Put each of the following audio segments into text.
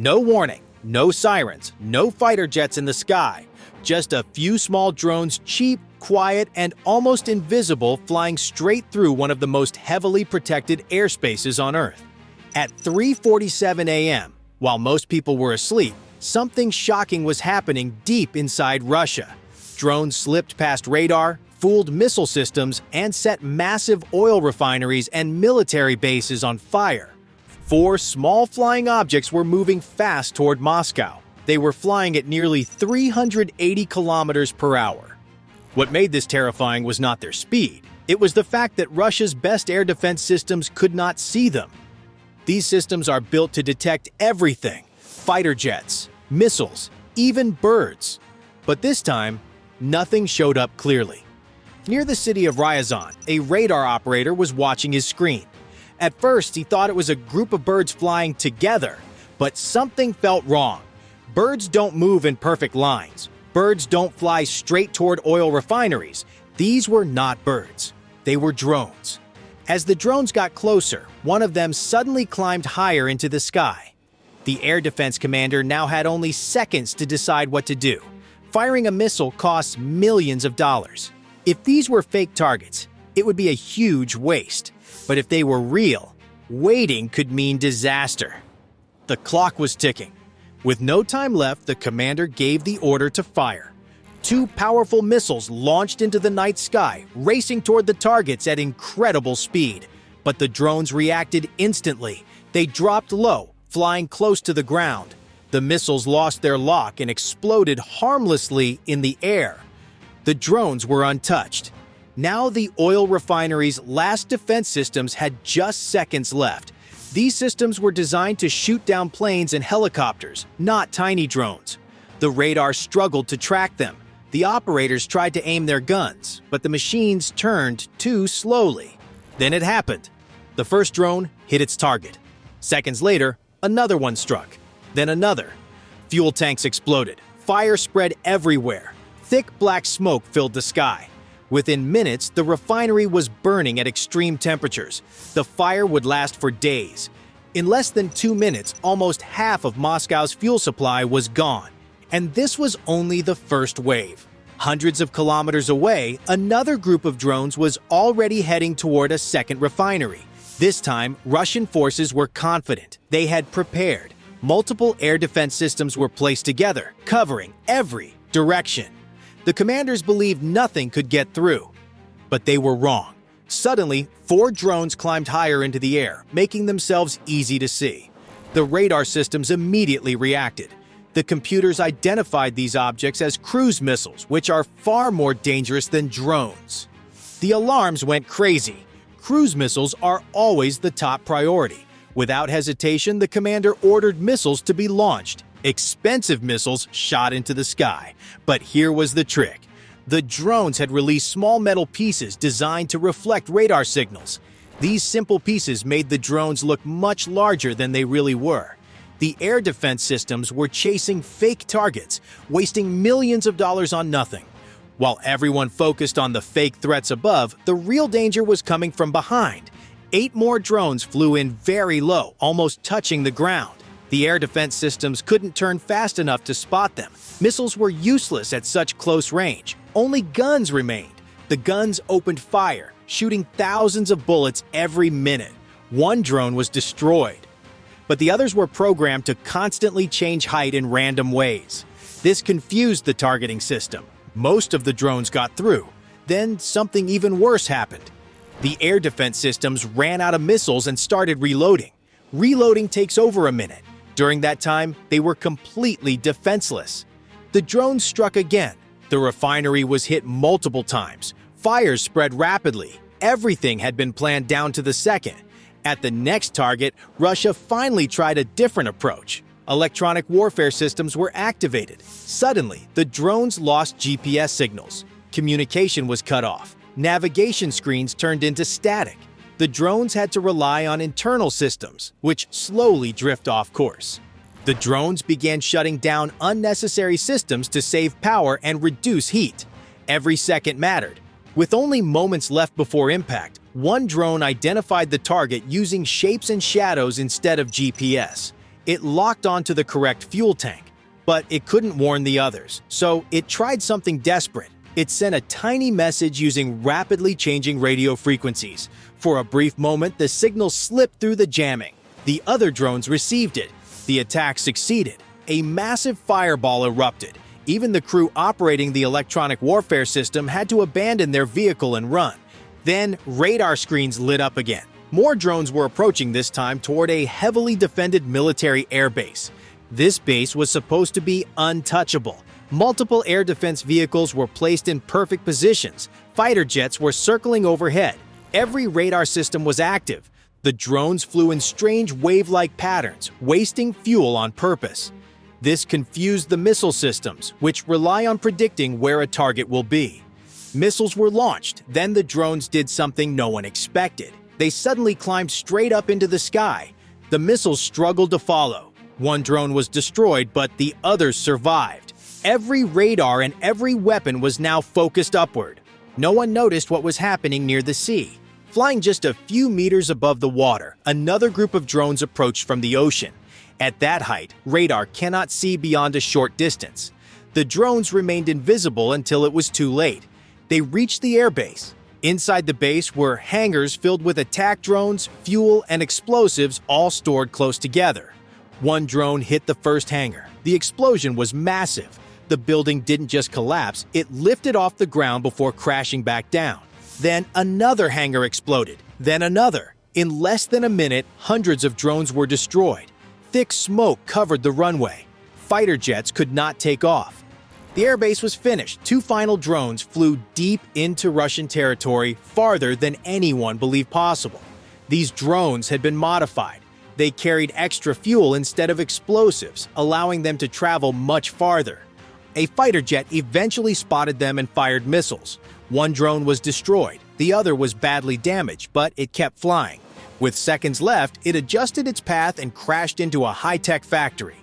No warning, no sirens, no fighter jets in the sky. Just a few small drones, cheap, quiet, and almost invisible, flying straight through one of the most heavily protected airspaces on Earth. At 3:47 a.m., while most people were asleep, something shocking was happening deep inside Russia. Drones slipped past radar, fooled missile systems, and set massive oil refineries and military bases on fire. 4 small flying objects were moving fast toward Moscow. They were flying at nearly 380 kilometers per hour. What made this terrifying was not their speed. It was the fact that Russia's best air defense systems could not see them. These systems are built to detect everything: fighter jets, missiles, even birds. But this time, nothing showed up clearly. Near the city of Ryazan, a radar operator was watching his screen. At first, he thought it was a group of birds flying together, but something felt wrong. Birds don't move in perfect lines. Birds don't fly straight toward oil refineries. These were not birds. They were drones. As the drones got closer, one of them suddenly climbed higher into the sky. The air defense commander now had only seconds to decide what to do. Firing a missile costs millions of dollars. If these were fake targets, it would be a huge waste. But if they were real, waiting could mean disaster. The clock was ticking. With no time left, the commander gave the order to fire. 2 powerful missiles launched into the night sky, racing toward the targets at incredible speed. But the drones reacted instantly. They dropped low, flying close to the ground. The missiles lost their lock and exploded harmlessly in the air. The drones were untouched. Now the oil refinery's last defense systems had just seconds left. These systems were designed to shoot down planes and helicopters, not tiny drones. The radar struggled to track them. The operators tried to aim their guns, but the machines turned too slowly. Then it happened. The first drone hit its target. Seconds later, another one struck. Then another. Fuel tanks exploded. Fire spread everywhere. Thick black smoke filled the sky. Within minutes, the refinery was burning at extreme temperatures. The fire would last for days. In less than 2 minutes, almost half of Moscow's fuel supply was gone. And this was only the first wave. Hundreds of kilometers away, another group of drones was already heading toward a second refinery. This time, Russian forces were confident. They had prepared. Multiple air defense systems were placed together, covering every direction. The commanders believed nothing could get through. But they were wrong. Suddenly, 4 drones climbed higher into the air, making themselves easy to see. The radar systems immediately reacted. The computers identified these objects as cruise missiles, which are far more dangerous than drones. The alarms went crazy. Cruise missiles are always the top priority. Without hesitation, the commander ordered missiles to be launched. Expensive missiles shot into the sky. But here was the trick. The drones had released small metal pieces designed to reflect radar signals. These simple pieces made the drones look much larger than they really were. The air defense systems were chasing fake targets, wasting millions of dollars on nothing. While everyone focused on the fake threats above, the real danger was coming from behind. 8 more drones flew in very low, almost touching the ground. The air defense systems couldn't turn fast enough to spot them. Missiles were useless at such close range. Only guns remained. The guns opened fire, shooting thousands of bullets every minute. 1 drone was destroyed. But the others were programmed to constantly change height in random ways. This confused the targeting system. Most of the drones got through. Then something even worse happened. The air defense systems ran out of missiles and started reloading. Reloading takes over a minute. During that time, they were completely defenseless. The drones struck again. The refinery was hit multiple times. Fires spread rapidly. Everything had been planned down to the second. At the next target, Russia finally tried a different approach. Electronic warfare systems were activated. Suddenly, the drones lost GPS signals. Communication was cut off. Navigation screens turned into static. The drones had to rely on internal systems, which slowly drift off course. The drones began shutting down unnecessary systems to save power and reduce heat. Every second mattered. With only moments left before impact, 1 drone identified the target using shapes and shadows instead of GPS. It locked onto the correct fuel tank, but it couldn't warn the others, so it tried something desperate. It sent a tiny message using rapidly changing radio frequencies. For a brief moment, the signal slipped through the jamming. The other drones received it. The attack succeeded. A massive fireball erupted. Even the crew operating the electronic warfare system had to abandon their vehicle and run. Then, radar screens lit up again. More drones were approaching, this time toward a heavily defended military airbase. This base was supposed to be untouchable. Multiple air defense vehicles were placed in perfect positions. Fighter jets were circling overhead. Every radar system was active. The drones flew in strange wave-like patterns, wasting fuel on purpose. This confused the missile systems, which rely on predicting where a target will be. Missiles were launched, then the drones did something no one expected. They suddenly climbed straight up into the sky. The missiles struggled to follow. One drone was destroyed, but the others survived. Every radar and every weapon was now focused upward. No one noticed what was happening near the sea. Flying just a few meters above the water, another group of drones approached from the ocean. At that height, radar cannot see beyond a short distance. The drones remained invisible until it was too late. They reached the airbase. Inside the base were hangars filled with attack drones, fuel, and explosives all stored close together. One drone hit the first hangar. The explosion was massive. The building didn't just collapse, it lifted off the ground before crashing back down. Then another hangar exploded, then another. In less than a minute, hundreds of drones were destroyed. Thick smoke covered the runway. Fighter jets could not take off. The airbase was finished. Two final drones flew deep into Russian territory, farther than anyone believed possible. These drones had been modified. They carried extra fuel instead of explosives, allowing them to travel much farther. A fighter jet eventually spotted them and fired missiles. One drone was destroyed, the other was badly damaged, but it kept flying. With seconds left, it adjusted its path and crashed into a high-tech factory.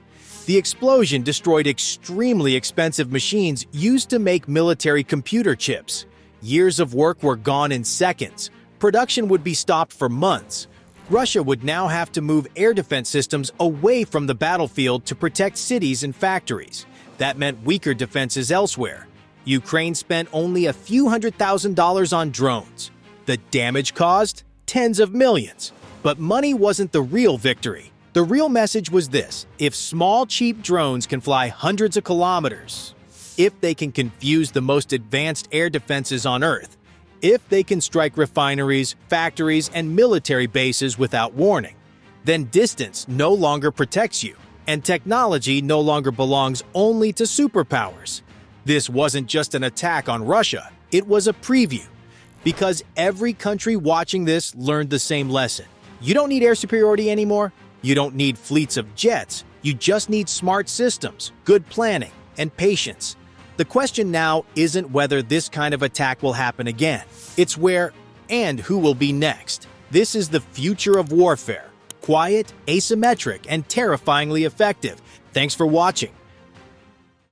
The explosion destroyed extremely expensive machines used to make military computer chips. Years of work were gone in seconds. Production would be stopped for months. Russia would now have to move air defense systems away from the battlefield to protect cities and factories. That meant weaker defenses elsewhere. Ukraine spent only a few $100,000 on drones. The damage caused? Tens of millions. But money wasn't the real victory. The real message was this: if small, cheap drones can fly hundreds of kilometers, if they can confuse the most advanced air defenses on Earth, if they can strike refineries, factories, and military bases without warning, then distance no longer protects you, and technology no longer belongs only to superpowers. This wasn't just an attack on Russia, it was a preview. Because every country watching this learned the same lesson. You don't need air superiority anymore. You don't need fleets of jets. You just need smart systems, good planning, and patience. The question now isn't whether this kind of attack will happen again. It's where and who will be next. This is the future of warfare. Quiet, asymmetric, and terrifyingly effective. Thanks for watching.